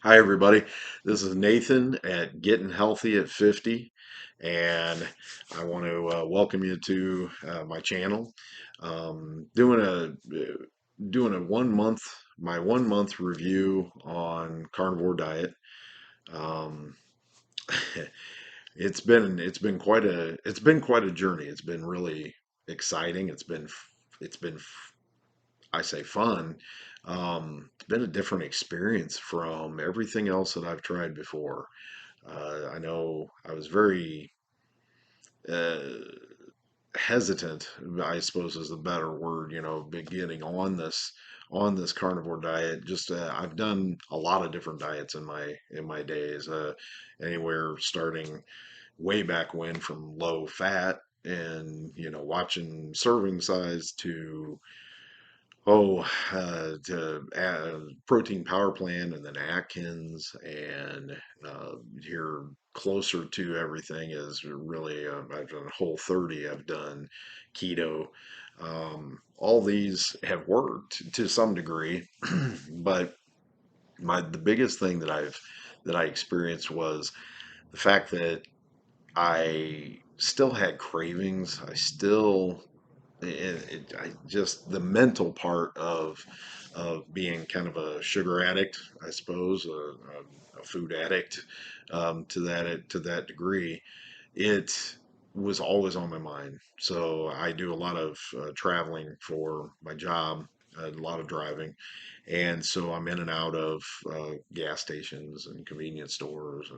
Hi, everybody. This is Nathan at Getting Healthy at 50, and I want to welcome you to my channel. Doing a 1 month my 1 month review on Carnivore Diet. Um, it's been quite a journey. It's been really exciting. It's been I say fun. It's been a different experience from everything else that I've tried before. I know I was very uh, hesitant, I suppose is the better word, beginning on this carnivore diet. Just I've done a lot of different diets in my days, anywhere starting way back when from low fat and watching serving size to protein power plant and then Atkins and here closer to everything is really I've done Whole 30, I've done keto. All these have worked to some degree, but the biggest thing that I experienced was the fact that I still had cravings. I just the mental part of being kind of a sugar addict, I suppose, a food addict, to that degree. It was always on my mind. So I do a lot of traveling for my job, a lot of driving, and so I'm in and out of gas stations and convenience stores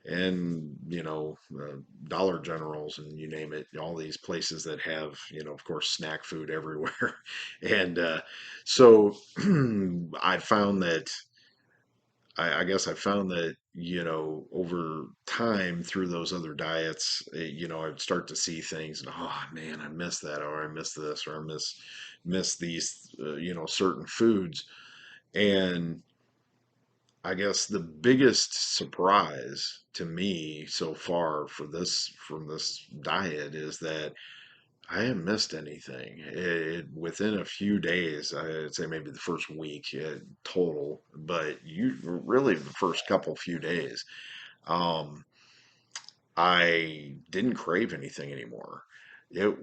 and Dollar Generals and you name it, all these places that have of course snack food everywhere, and so I found that I guess I found that, over time through those other diets, I'd start to see things and, oh man, I miss that, or I miss this, or I miss these, certain foods. And I guess the biggest surprise to me so far from this diet is that I haven't missed anything. Within a few days, I'd say maybe the first week total, but you really the first couple few days, um, I didn't crave anything anymore. It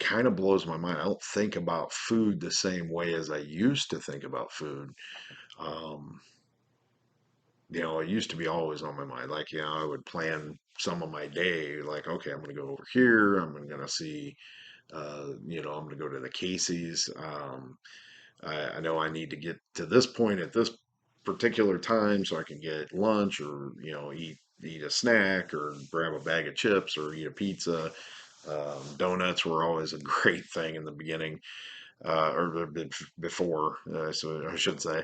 kind of blows my mind. I don't think about food the same way as I used to think about food. Um, it used to be always on my mind. Like, I would plan some of my day, like, okay, I'm going to go over here. I'm going to see I'm going to go to the Casey's. I know I need to get to this point at this particular time so I can get lunch or, eat a snack or grab a bag of chips or eat a pizza. Donuts were always a great thing in the beginning, or before, so I should say.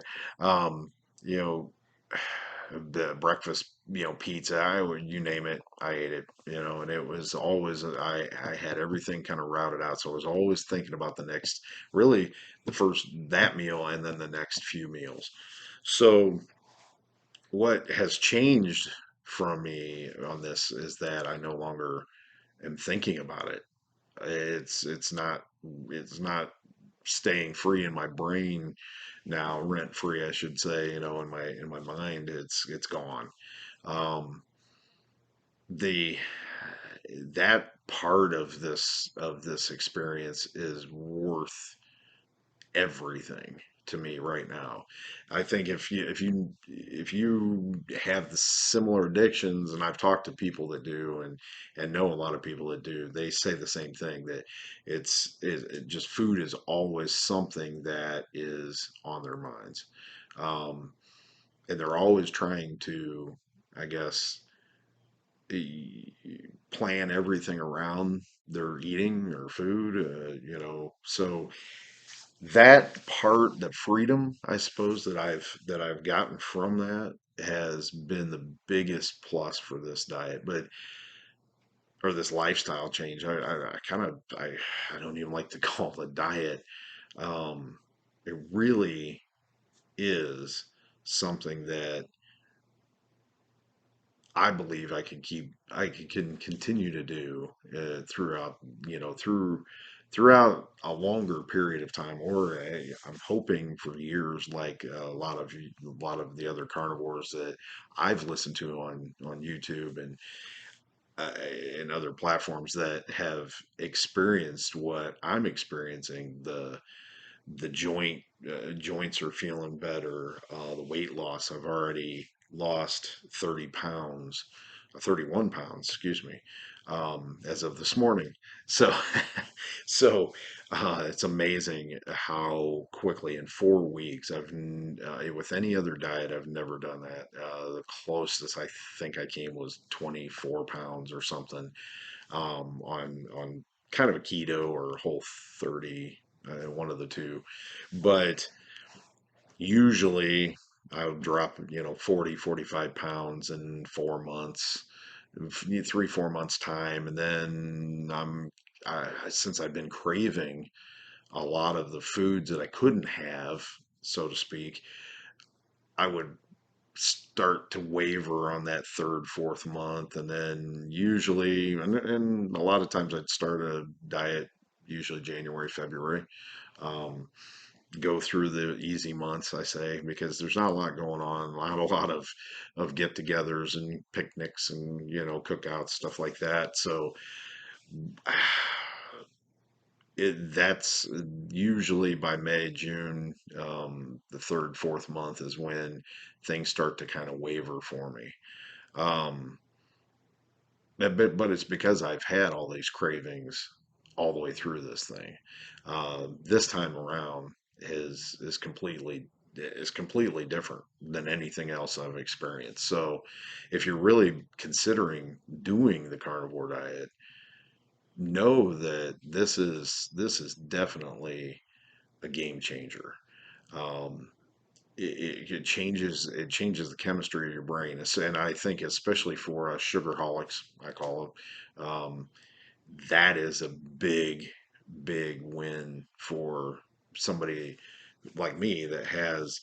You know, the breakfast, pizza, you name it, I ate it, and it was always, I had everything kind of routed out. So I was always thinking about really that meal and then the next few meals. So what has changed from me on this is that I no longer am thinking about it. It's not staying free in my brain now, rent free, I should say, in my mind. It's gone. Um, the that part of this experience is worth everything to me right now. I think if you have the similar addictions, and I've talked to people that do, and know a lot of people that do, they say the same thing, that it just food is always something that is on their minds. Um, and they're always trying to, I guess, e- plan everything around their eating or food, so that part, the freedom, I suppose, that I've gotten from that has been the biggest plus for this diet, or this lifestyle change. I kind of I don't even like to call it a diet. Um, it really is something that I believe I can continue to do throughout, through. throughout a longer period of time, or I'm hoping for years, like a lot of the other carnivores that I've listened to on YouTube uh, and other platforms that have experienced what I'm experiencing, the joints are feeling better. The weight loss, I've already lost 30 pounds, 31 pounds, excuse me, as of this morning. So, so it's amazing how quickly in 4 weeks with any other diet, I've never done that. The closest I think I came was 24 pounds or something on kind of a keto or whole 30, one of the two. But usually I would drop, 40, 45 pounds in 4 months, 3, 4 months time. And then since I've been craving a lot of the foods that I couldn't have, so to speak, I would start to waver on that third, fourth month, and then usually, and a lot of times I'd start a diet, usually January, February, um, go through the easy months, I say, because there's not a lot going on, not a lot of get-togethers and picnics and cookouts, stuff like that. So that's usually by May, June, the third, fourth month is when things start to kind of waver for me. Um, but it's because I've had all these cravings all the way through this thing. This time around is completely different than anything else I've experienced. So, if you're really considering doing the carnivore diet, know that this is definitely a game changer. Um, it changes the chemistry of your brain, and I think especially for us sugarholics, I call them, that is a big win for somebody like me that has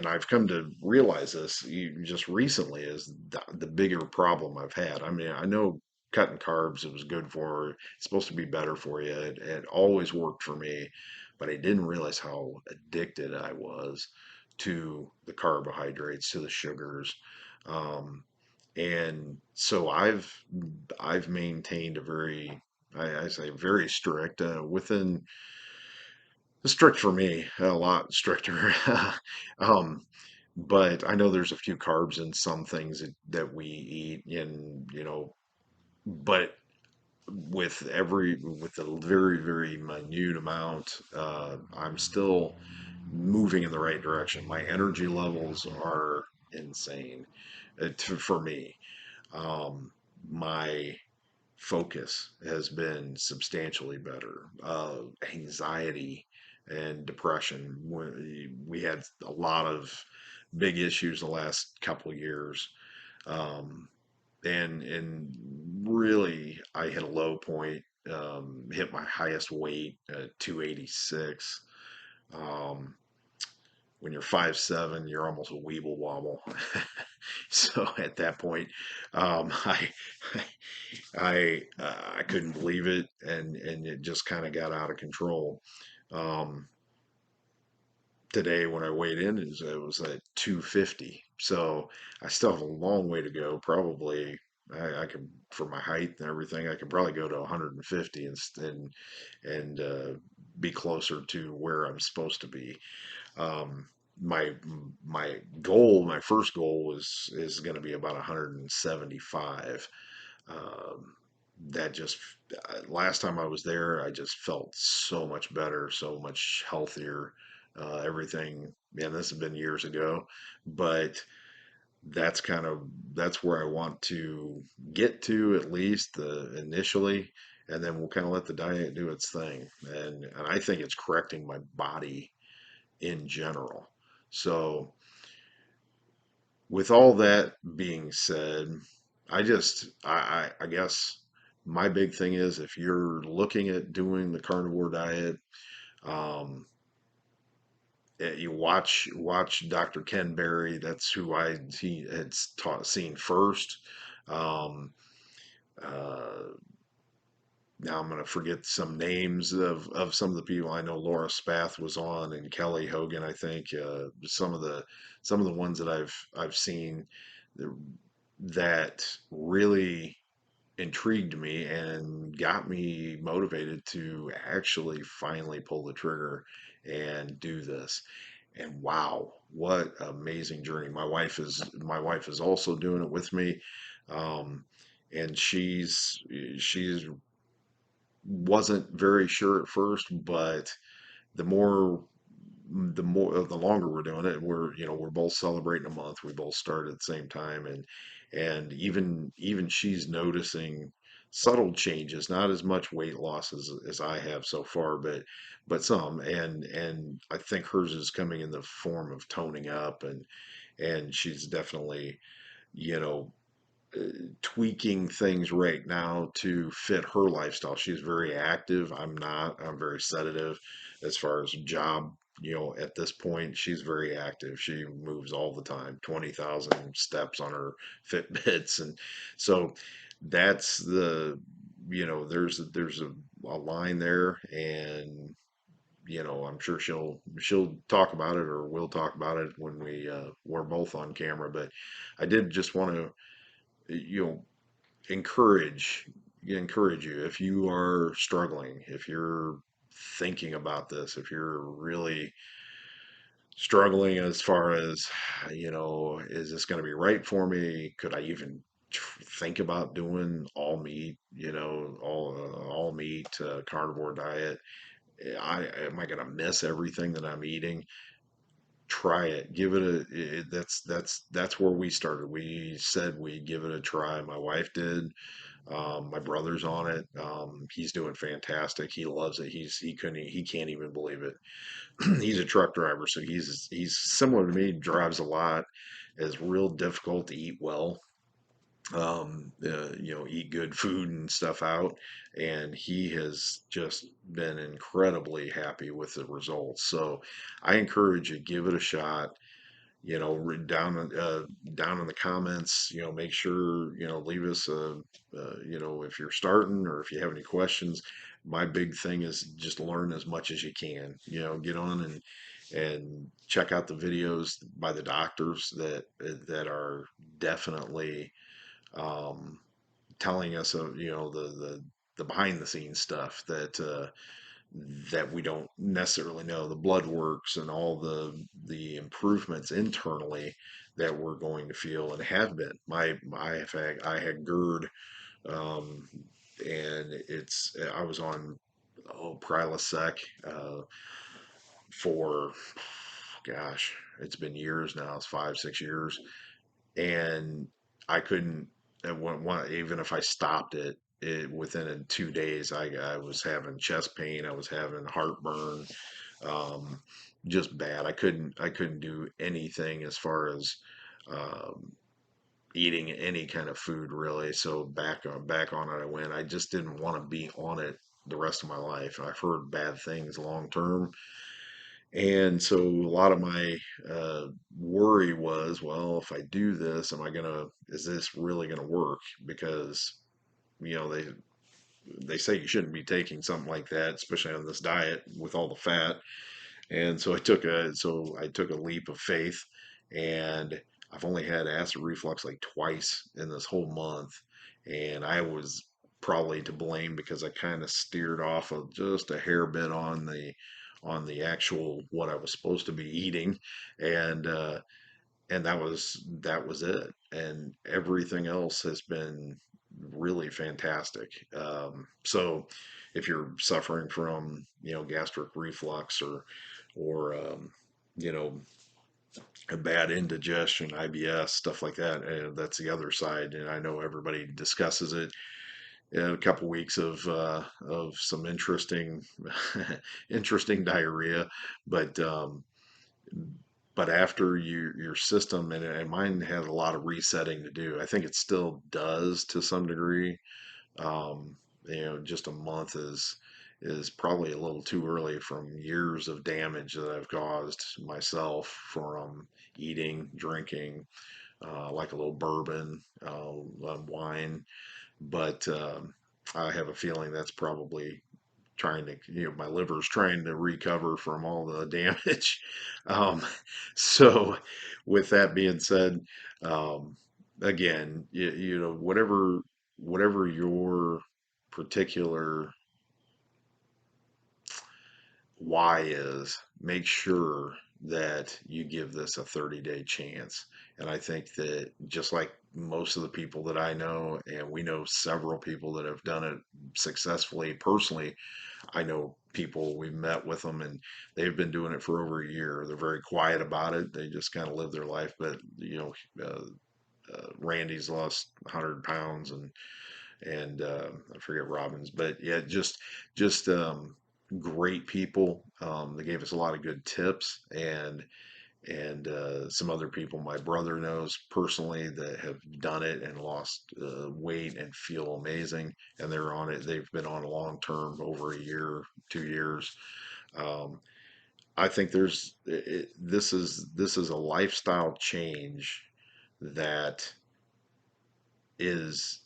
I've come to realize this just recently is the bigger problem I've had. I mean, I know cutting carbs, it was good for, it's supposed to be better for you. It always worked for me, but I didn't realize how addicted I was to the carbohydrates, to the sugars. Um, and so I've maintained a very, I say very strict, within strict for me, a lot stricter. um, but I know there's a few carbs in some things that we eat, and but with a very minute amount, I'm still moving in the right direction. My energy levels are insane, for me. My focus has been substantially better. Anxiety and depression. We had a lot of big issues the last couple of years. Um, and really, I hit a low point, hit my highest weight at 286. Um, when you're 5'7", you're almost a weeble wobble. So at that point, I I couldn't believe it, and it just kind of got out of control. Um, Today when I weighed in, it was at 250. So I still have a long way to go. Probably I could, for my height and everything, I could probably go to 150 and be closer to where I'm supposed to be. Um, my my first goal is going to be about 175. Um, that just last time I was there, I just felt so much better, so much healthier. Everything, man, this has been years ago, but that's kind of that's where I want to get to, at least initially, and then we'll kind of let the diet do its thing. And I think it's correcting my body in general. So with all that being said, I guess my big thing is if you're looking at doing the carnivore diet, um, you watch Dr. Ken Berry. That's who he had seen first. Um, uh, now I'm going to forget some names of some of the people. I know Laura Spath was on, and Kelly Hogan, I think. Some of the ones that I've seen that really intrigued me and got me motivated to actually finally pull the trigger and do this. And wow, what amazing journey. My wife is also doing it with me. Um, and she's wasn't very sure at first, but the more the longer we're doing it, we're both celebrating a month. We both started at the same time, and even she's noticing subtle changes, not as much weight loss as I have so far, but some, and I think hers is coming in the form of toning up, and she's definitely, you know, tweaking things right now to fit her lifestyle. She's very active. I'm not. I'm very sedative as far as job. At this point, she's very active. She moves all the time, 20,000 steps on her Fitbits. And so that's there's a line there. And, I'm sure she'll talk about it, or we'll talk about it when we're both on camera. But I did just want to, you know, encourage encourage you, if you are struggling, if you're thinking about this, if you're really struggling as far as, is this going to be right for me? Could I even think about doing all meat, all meat carnivore diet? I Am I going to miss everything that I'm eating? Try it. Give it a that's where we started. We said we'd give it a try. My wife did. My brother's on it. He's doing fantastic. He loves it. He can't even believe it. He's a truck driver, so he's similar to me. Drives a lot. Is real difficult to eat well. Eat good food and stuff out, and he has just been incredibly happy with the results. So I encourage you, give it a shot. Down in the comments, make sure, leave us if you're starting or if you have any questions. My big thing is just learn as much as you can. Get on and check out the videos by the doctors that are definitely um, telling us of, the behind the scenes stuff that we don't necessarily know, the blood works and all the improvements internally that we're going to feel and have been. I had GERD, um, and I was on Prilosec for, gosh, it's been years now. It's 5, 6 years, and I couldn't. Even if I stopped it within 2 days, I was having chest pain. I was having heartburn, um, just bad. I couldn't do anything as far as um, eating any kind of food really. So back on it I went. I just didn't want to be on it the rest of my life. I've heard bad things long term, and so a lot of my worry was, well, if I do this, is this really gonna work? Because they say you shouldn't be taking something like that, especially on this diet with all the fat. And so I took a leap of faith, and I've only had acid reflux like twice in this whole month, and I was probably to blame because I kind of steered off of just a hair bit on the actual what I was supposed to be eating, and that was it. And everything else has been really fantastic. So if you're suffering from, gastric reflux, or you know a bad indigestion, IBS, stuff like that, that's the other side. And I know everybody discusses it in a couple weeks of some interesting interesting diarrhea, but after your system, and mine had a lot of resetting to do. I think it still does to some degree. Um, just a month is probably a little too early from years of damage that I've caused myself from eating, drinking, like a little bourbon, wine. But I have a feeling that's probably trying to, my liver's trying to recover from all the damage. Um, so, with that being said, um, again, whatever your particular why is, make sure that you give this a 30-day chance. And I think that just like most of the people that I know, and we know several people that have done it successfully personally. I know people, we met with them and they've been doing it for over a year. They're very quiet about it. They just kind of live their life. But Randy's lost 100 pounds, and I forget Robbins, but yeah, just great people. They gave us a lot of good tips, and some other people my brother knows personally that have done it and lost weight and feel amazing, and they're on it. They've been on long term, over a year, 2 years. Um, I think this is a lifestyle change that is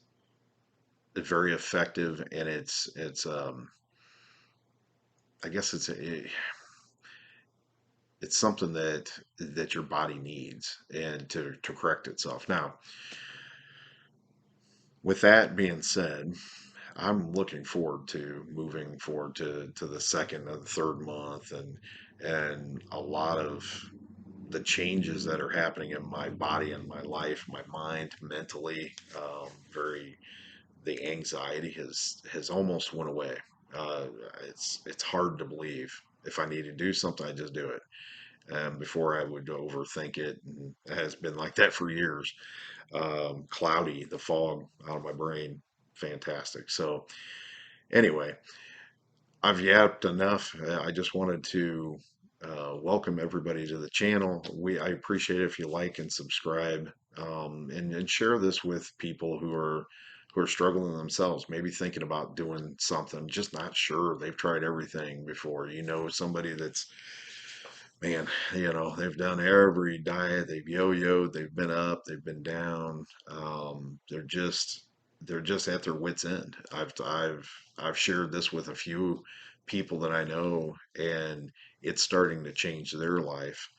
very effective, and it's I guess it's something that your body needs and to correct itself. Now, with that being said, I'm looking forward to moving forward to the second and third month, and a lot of the changes that are happening in my body and my life, my mind, mentally. Very The anxiety has almost went away. Uh, it's hard to believe. If I need to do something, I just do it. Before I would overthink it, and it has been like that for years. Cloudy, the fog out of my brain, fantastic. So anyway, I've yapped enough. I just wanted to welcome everybody to the channel. I appreciate it if you like and subscribe, and share this with people who are struggling themselves, maybe thinking about doing something, just not sure. They've tried everything before. Somebody that's, man, they've done every diet, they've yo-yoed, they've been up, they've been down. They're just at their wits' end. I've shared this with a few people that I know, and it's starting to change their life.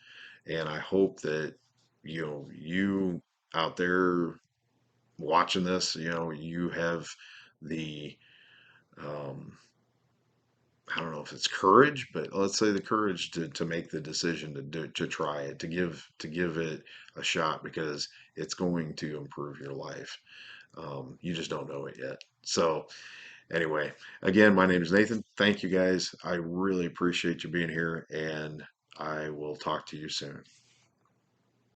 And I hope that you out there watching this, you have the um, I don't know if it's courage, but let's say the courage to make the decision to try it, to give it a shot, because it's going to improve your life. You just don't know it yet. So anyway, again, my name is Nathan. Thank you guys. I really appreciate you being here, and I will talk to you soon.